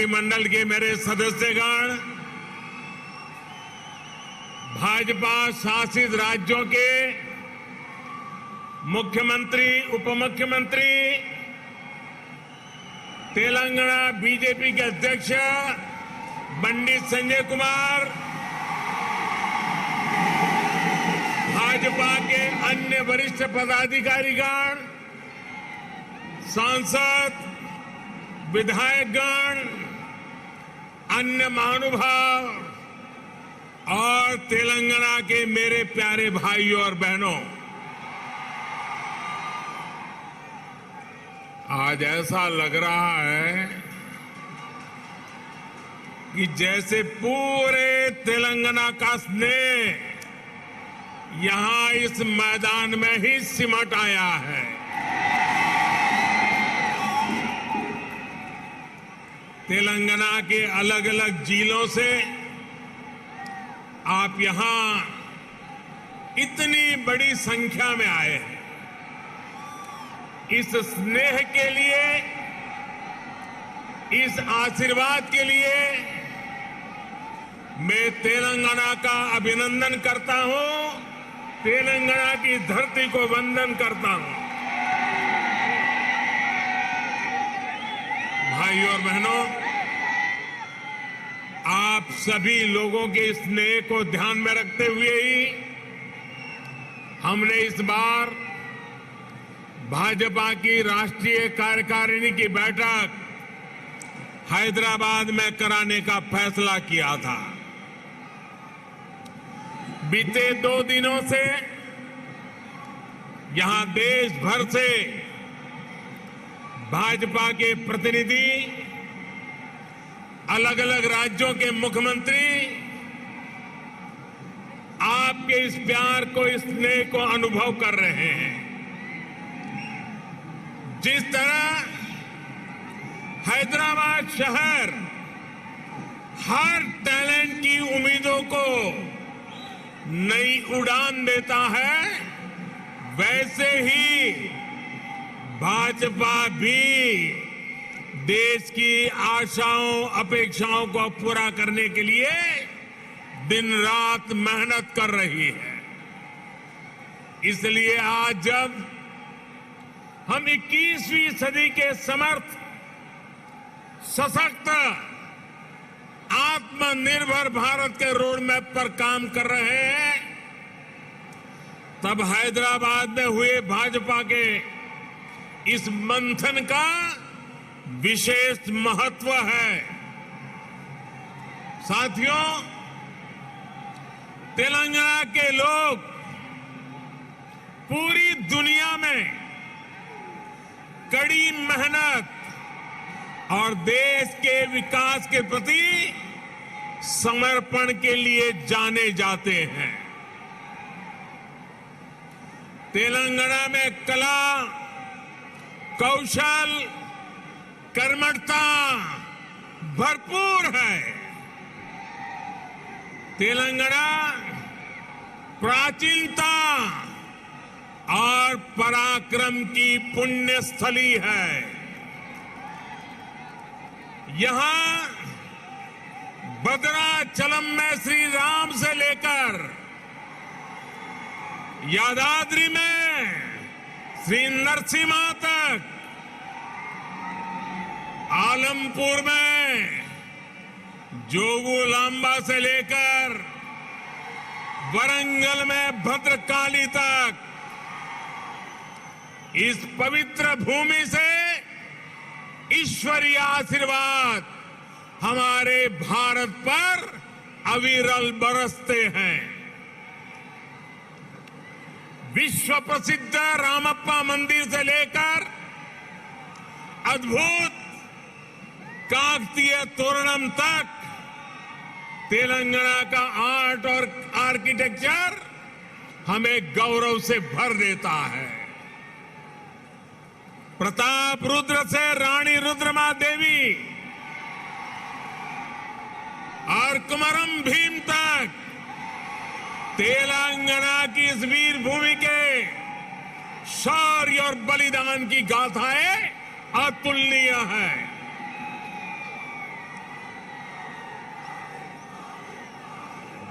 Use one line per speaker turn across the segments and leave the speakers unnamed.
मंत्रिमंडल के मेरे सदस्यगण, भाजपा शासित राज्यों के मुख्यमंत्री, उपमुख्यमंत्री, तेलंगाना बीजेपी के अध्यक्ष पंडित संजय कुमार, भाजपा के अन्य वरिष्ठ पदाधिकारीगण, सांसद, विधायकगण, अन्य महानुभाव और तेलंगाना के मेरे प्यारे भाइयों और बहनों, आज ऐसा लग रहा है कि जैसे पूरे तेलंगाना का स्नेह यहां इस मैदान में ही सिमट आया है। तेलंगाना के अलग अलग जिलों से आप यहां इतनी बड़ी संख्या में आए हैं। इस स्नेह के लिए, इस आशीर्वाद के लिए मैं तेलंगाना का अभिनंदन करता हूं, तेलंगाना की धरती को वंदन करता हूं। भाइयों और बहनों, आप सभी लोगों के स्नेह को ध्यान में रखते हुए ही हमने इस बार भाजपा की राष्ट्रीय कार्यकारिणी की बैठक हैदराबाद में कराने का फैसला किया था। बीते 2 दिनों से यहां देश भर से भाजपा के प्रतिनिधि, अलग अलग राज्यों के मुख्यमंत्री आपके इस प्यार को, इस स्नेह को अनुभव कर रहे हैं। जिस तरह हैदराबाद शहर हर टैलेंट की उम्मीदों को नई उड़ान देता है, वैसे ही भाजपा भी देश की आशाओं, अपेक्षाओं को पूरा करने के लिए दिन रात मेहनत कर रही है। इसलिए आज जब हम 21वीं सदी के समर्थ, सशक्त, आत्मनिर्भर भारत के रोड मैप पर काम कर रहे हैं, तब हैदराबाद में हुए भाजपा के इस मंथन का विशेष महत्व है। साथियों, तेलंगाना के लोग पूरी दुनिया में कड़ी मेहनत और देश के विकास के प्रति समर्पण के लिए जाने जाते हैं। तेलंगाना में कला, कौशल, कर्मठता भरपूर है। तेलंगाना प्राचीनता और पराक्रम की पुण्य स्थली है। यहां भद्राचलम में श्री राम से लेकर यादाद्री में श्री नरसिम्हा तक, आलमपुर में जोगुलांबा से लेकर वरंगल में भद्रकाली तक, इस पवित्र भूमि से ईश्वरीय आशीर्वाद हमारे भारत पर अविरल बरसते हैं। विश्व प्रसिद्ध रामप्पा मंदिर से लेकर अद्भुत काकतीय तोरणम तक तेलंगाना का आर्ट और आर्किटेक्चर हमें गौरव से भर देता है। प्रताप रुद्र से रानी रुद्रमा देवी और कुमरम भीम तक तेलंगाना की इस वीर भूमि के शौर्य और बलिदान की गाथाएं अतुलनीय है।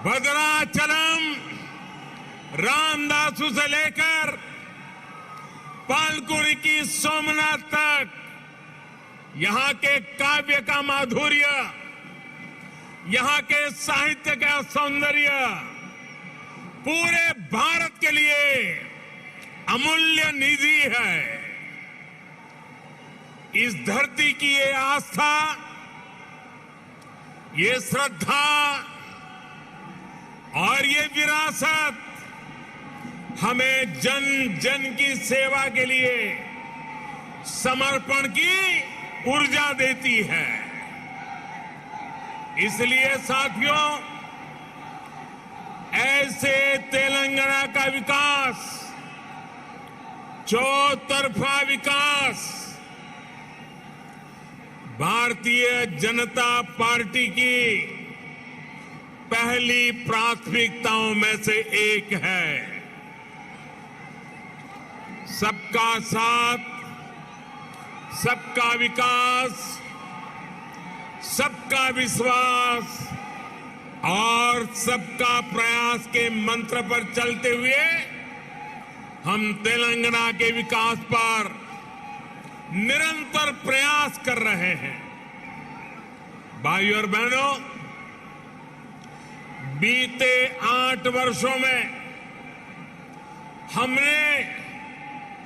भद्राचलम, रामदासु से लेकर पालकुरी की सोमनाथ तक यहां के काव्य का माधुर्य, यहां के साहित्य का सौंदर्य पूरे भारत के लिए अमूल्य निधि है। इस धरती की ये आस्था, ये श्रद्धा और ये विरासत हमें जन जन की सेवा के लिए समर्पण की ऊर्जा देती है। इसलिए साथियों, ऐसे तेलंगाना का विकास, चौतरफा विकास भारतीय जनता पार्टी की पहली प्राथमिकताओं में से एक है। सबका साथ, सबका विकास, सबका विश्वास और सबका प्रयास के मंत्र पर चलते हुए हम तेलंगाना के विकास पर निरंतर प्रयास कर रहे हैं। भाइयों और बहनों, बीते 8 वर्षों में हमने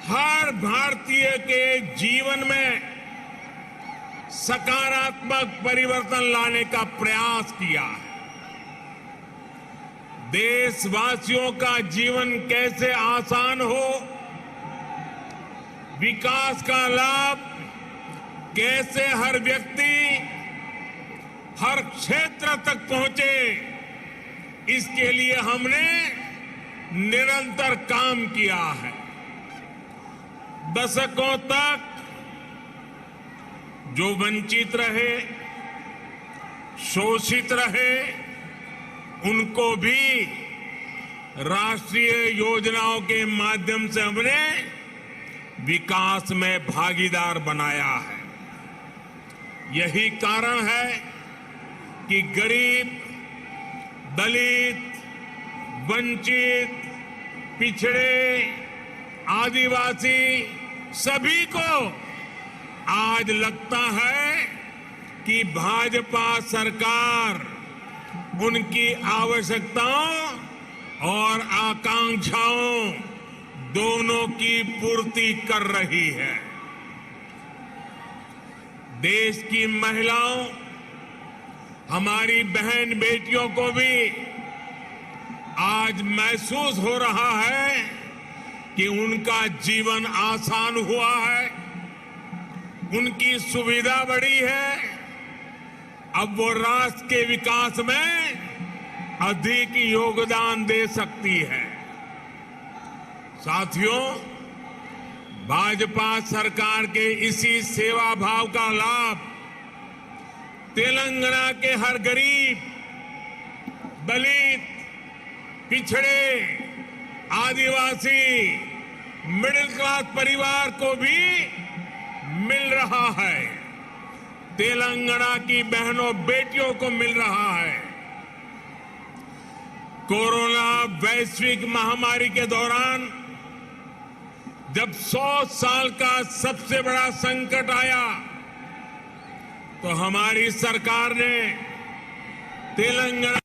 हर भारतीय के जीवन में सकारात्मक परिवर्तन लाने का प्रयास किया है। देशवासियों का जीवन कैसे आसान हो, विकास का लाभ कैसे हर व्यक्ति, हर क्षेत्र तक पहुंचे, इसके लिए हमने निरंतर काम किया है। दशकों तक जो वंचित रहे, शोषित रहे, उनको भी राष्ट्रीय योजनाओं के माध्यम से हमने विकास में भागीदार बनाया है। यही कारण है कि गरीब, दलित, वंचित, पिछड़े, आदिवासी सभी को आज लगता है कि भाजपा सरकार उनकी आवश्यकताओं और आकांक्षाओं दोनों की पूर्ति कर रही है। देश की महिलाओं, हमारी बहन बेटियों को भी आज महसूस हो रहा है कि उनका जीवन आसान हुआ है, उनकी सुविधा बढ़ी है। अब वो राष्ट्र के विकास में अधिक योगदान दे सकती है। साथियों, भाजपा सरकार के इसी सेवा भाव का लाभ तेलंगाना के हर गरीब, दलित, पिछड़े, आदिवासी, मिडिल क्लास परिवार को भी मिल रहा है। तेलंगाना की बहनों बेटियों को मिल रहा है। कोरोना वैश्विक महामारी के दौरान जब 100 साल का सबसे बड़ा संकट आया तो हमारी सरकार ने तेलंगाना